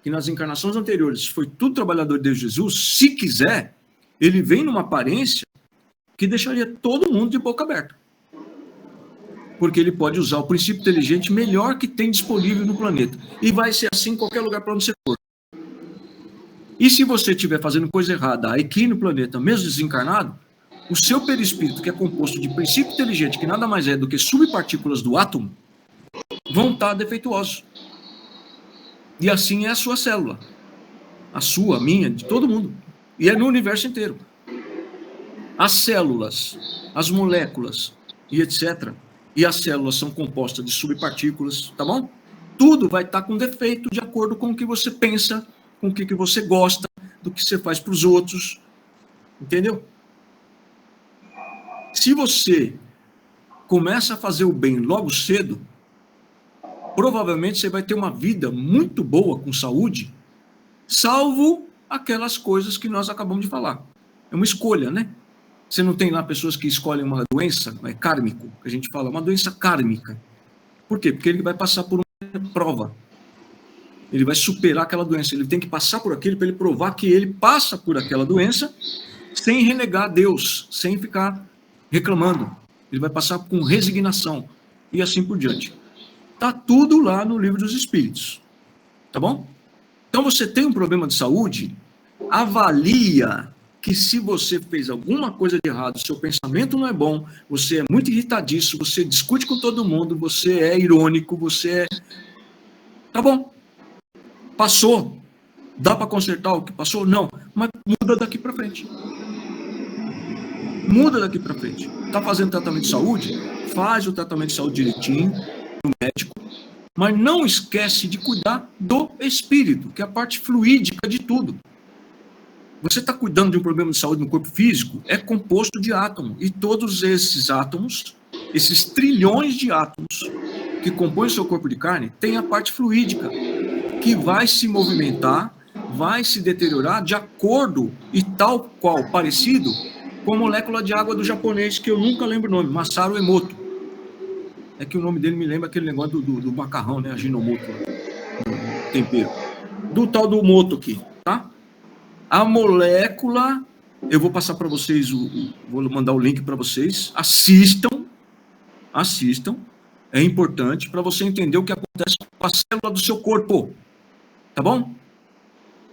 que nas encarnações anteriores foi tudo trabalhador de Deus Jesus, se quiser, ele vem numa aparência que deixaria todo mundo de boca aberta. Porque ele pode usar o princípio inteligente melhor que tem disponível no planeta. E vai ser assim em qualquer lugar para onde você for. E se você estiver fazendo coisa errada aqui no planeta, mesmo desencarnado, o seu perispírito, que é composto de princípio inteligente, que nada mais é do que subpartículas do átomo, vão estar defeituosos. E assim é a sua célula. A sua, a minha, de todo mundo. E é no universo inteiro. As células, as moléculas e etc. E as células são compostas de subpartículas, tá bom? Tudo vai estar com defeito de acordo com o que você pensa, com o que você gosta, do que você faz para os outros. Entendeu? Se você começa a fazer o bem logo cedo, provavelmente você vai ter uma vida muito boa, com saúde, salvo aquelas coisas que nós acabamos de falar. É uma escolha, né? Você não tem lá pessoas que escolhem uma doença, é kármico, que a gente fala, uma doença kármica. Por quê? Porque ele vai passar por uma prova. Ele vai superar aquela doença. Ele tem que passar por aquilo para ele provar que ele passa por aquela doença sem renegar Deus, sem ficar reclamando. Ele vai passar com resignação e assim por diante. Está tudo lá no Livro dos Espíritos. Tá bom? Então, você tem um problema de saúde, avalia que se você fez alguma coisa de errado, seu pensamento não é bom, você é muito irritadiço, você discute com todo mundo, você é irônico, você é... Tá bom. Passou. Dá para consertar o que passou? Não. Mas muda daqui para frente. Muda daqui para frente. Tá fazendo tratamento de saúde? Faz o tratamento de saúde direitinho, no médico, mas não esquece de cuidar do espírito, que é a parte fluídica de tudo. Você está cuidando de um problema de saúde no corpo físico, é composto de átomos. E todos esses átomos, esses trilhões de átomos que compõem o seu corpo de carne, tem a parte fluídica, que vai se movimentar, vai se deteriorar de acordo e tal qual parecido com a molécula de água do japonês, que eu nunca lembro o nome, Masaru Emoto. É que o nome dele me lembra aquele negócio do macarrão, né? Ajinomoto, tempero. Do tal do moto aqui, tá? A molécula, eu vou passar para vocês, vou mandar o link para vocês, assistam, é importante para você entender o que acontece com a célula do seu corpo, tá bom?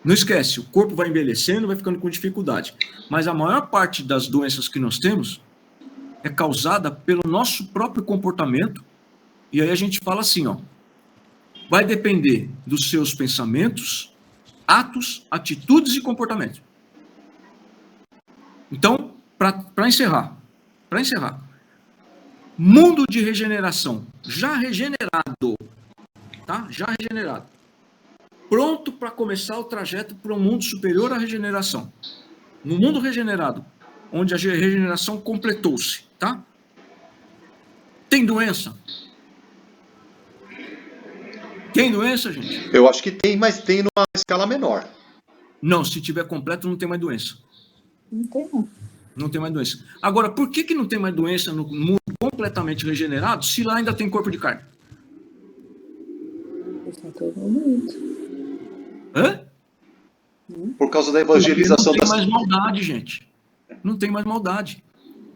Não esquece, o corpo vai envelhecendo, vai ficando com dificuldade. Mas a maior parte das doenças que nós temos é causada pelo nosso próprio comportamento. E aí a gente fala assim, ó, vai depender dos seus pensamentos, atos, atitudes e comportamentos. Então, para encerrar, mundo de regeneração, já regenerado, tá? Já regenerado. Pronto para começar o trajeto para um mundo superior à regeneração. No mundo regenerado, onde a regeneração completou-se, tá? Tem doença? Tem doença, gente? Eu acho que tem, mas tem numa escala menor. Não, se tiver completo, não tem mais doença. Não tem, não. Não tem mais doença. Agora, por que não tem mais doença no mundo completamente regenerado, se lá ainda tem corpo de carne? Hã? Por causa da evangelização Não tem mais maldade, gente. Não tem mais maldade.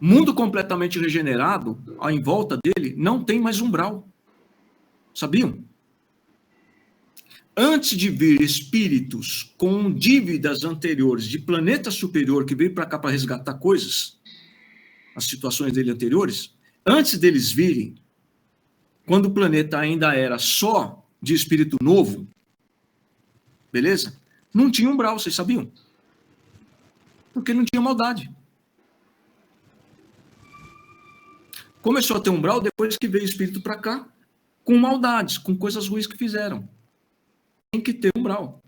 Mundo completamente regenerado, em volta dele, não tem mais umbral. Sabiam? Antes de vir espíritos com dívidas anteriores de planeta superior que veio para cá para resgatar coisas, as situações dele anteriores, antes deles virem, quando o planeta ainda era só de espírito novo, beleza? Não tinha umbral, vocês sabiam? Porque não tinha maldade. Começou a ter umbral depois que veio o espírito para cá, com maldades, com coisas ruins que fizeram. Tem que ter umbral.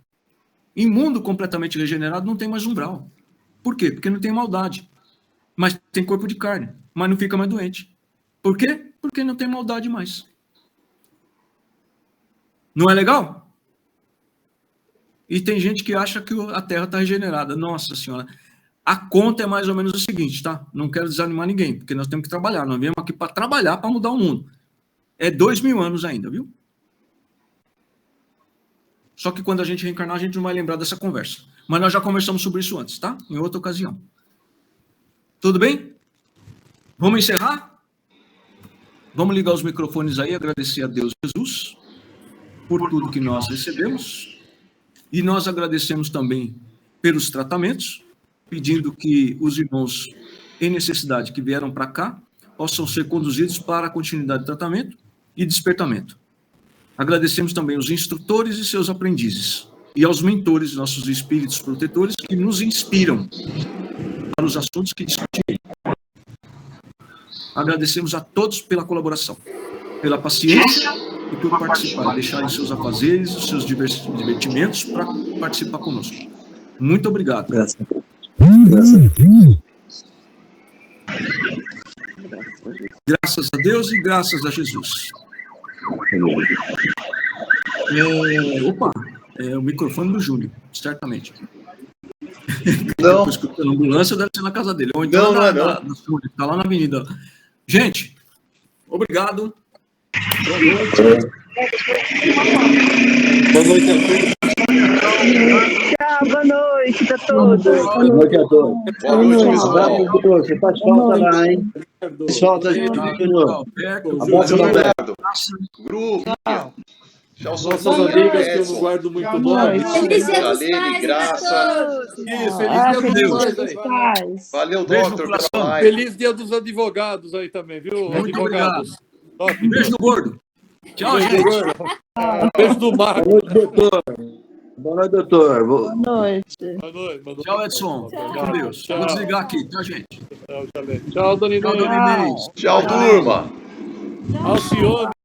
Em mundo completamente regenerado não tem mais umbral. Por quê? Porque não tem maldade. Mas tem corpo de carne, mas não fica mais doente. Por quê? Porque não tem maldade mais. Não é legal? E tem gente que acha que a Terra está regenerada. Nossa Senhora. A conta é mais ou menos o seguinte, tá? Não quero desanimar ninguém, porque nós temos que trabalhar. Nós viemos aqui para trabalhar, para mudar o mundo. É 2000 anos ainda, viu? Só que quando a gente reencarnar, a gente não vai lembrar dessa conversa. Mas nós já conversamos sobre isso antes, tá? Em outra ocasião. Tudo bem? Vamos encerrar? Vamos ligar os microfones aí, agradecer a Deus Jesus por tudo que nós recebemos. E nós agradecemos também pelos tratamentos, pedindo que os irmãos em necessidade que vieram para cá possam ser conduzidos para a continuidade do tratamento e despertamento. Agradecemos também os instrutores e seus aprendizes, e aos mentores, nossos espíritos protetores, que nos inspiram para os assuntos que discutimos. Agradecemos a todos pela colaboração, pela paciência e por participar, deixarem seus afazeres, os seus divertimentos para participar conosco. Muito obrigado. Graças a Deus e graças a Jesus. O microfone do Júnior, certamente. Não. A ambulância deve ser na casa dele. Ou então está lá na avenida. Gente, obrigado. Boa noite. Boa noite a todos. Tchau, boa noite a todos. Boa noite a todos. Boa noite, pessoal. Você faz falta lá, hein? Falta, gente. Abraço, Obrigado. Grupo. Tchau, Nossas amigas que eu não guardo muito nome. Feliz Dia dos Galene, Pais Graça. a todos. Isso, feliz dia dos pais aí. Valeu, Beijo Doctor, no pela live. Feliz dia dos advogados aí também, viu? Muito Advogados. Top. Beijo do gordo. Tchau, gente. Beijo do Marco. Boa noite, doutor. Boa noite. Boa noite. Tchau, Edson. Com Deus. Tchau. Vou desligar aqui, tá, gente? Tchau, Dona Tchau, Inês. Dona Inês. Tchau, turma. Alcione.